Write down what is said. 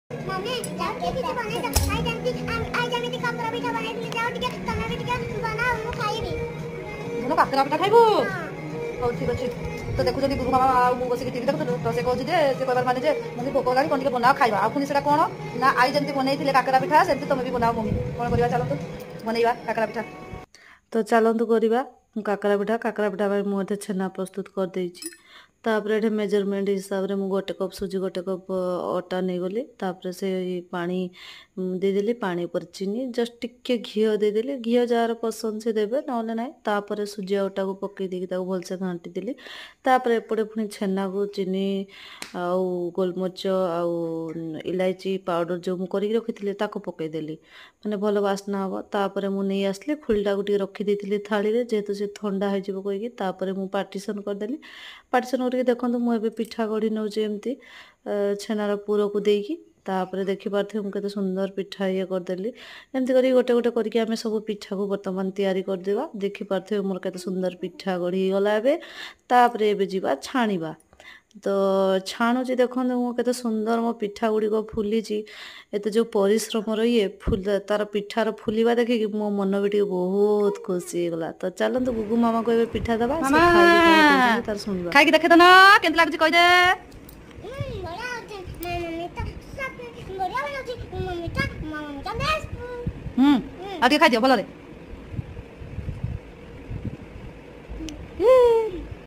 mummy जाओ के किसी बने तो आई जमी ती काकरा पिठा बने दिले जाओ टिके तमे भी टिके बनाओ मु खाइबी मोनो काकरा पिठा खाइबो हो ठीक अछि तो देखु जदी गुरु मामा मु बसी के टीवी देखु तो से कहू जे से कहबार माने जे मम्मी भोक लागी कोन टिके बनाओ खाइबा आ पुनी सेटा कोन ना आई जमती बनै थिले काकरा पिठा सेमती तमे भी बनाओ मम्मी कोन करिवा चलो तो बनैबा काकरा पिठा तो चलंतु करिबा काकरा पिठा मु एठे छेना प्रस्तुत कर देछि तापर एठे मेजरमेंट हिसाब रे मु गोटे कप सुजी गोटे कप आटा नै गली तापर से पानी दे देली पानी पर चीनी जस्ट टिके घियो दे देली घियो जार पसंद से देबे नले नै तापर सुजी आटा को पक्के देकी ताको भल से घांटी देली तापर एपटे पुनी छेना को चीनी आउ गोलमरिच आउ इलायची पाउडर जो मु करी रखिथिले ताको पक्के देली माने भल वासना हबो तापर मु नै आसले खुलटा को टी रखि देथिले थाली रे जेतु से ठंडा हो जिवो कहि तापर मु पार्टीशन कर देली पार्टीशन करके देखंतु मु एबे पिठा गढी नउ जे एमती छेनार पूरो को देकी तापर देखि पारथे मु केते सुंदर पिठा ये कर देली एमती करी गोटे गोटे करके हमें सब पिठा को वर्तमान तैयारी कर देबा देखि पारथे मोर केते सुंदर पिठा गढी गला एबे तापर एबे जीवा छाणीबा तो छाणु जे देखंतु मु केते सुंदर मो पिठा गुडी को फुली जी एते जो परिश्रम रो ये फुल तार पिठार फुलीबा देखि मो मन बिटी बहुत खुशी गला तो चलंतु गुगु मामा को एबे पिठा दबा से खाई तार सुंदर खाई के देखे त ना केंत लागजी कहि दे बड़ा होते मम्मी तो सब बढ़िया होती मम्मी तो बेस्ट आ खाई दियो भलो रे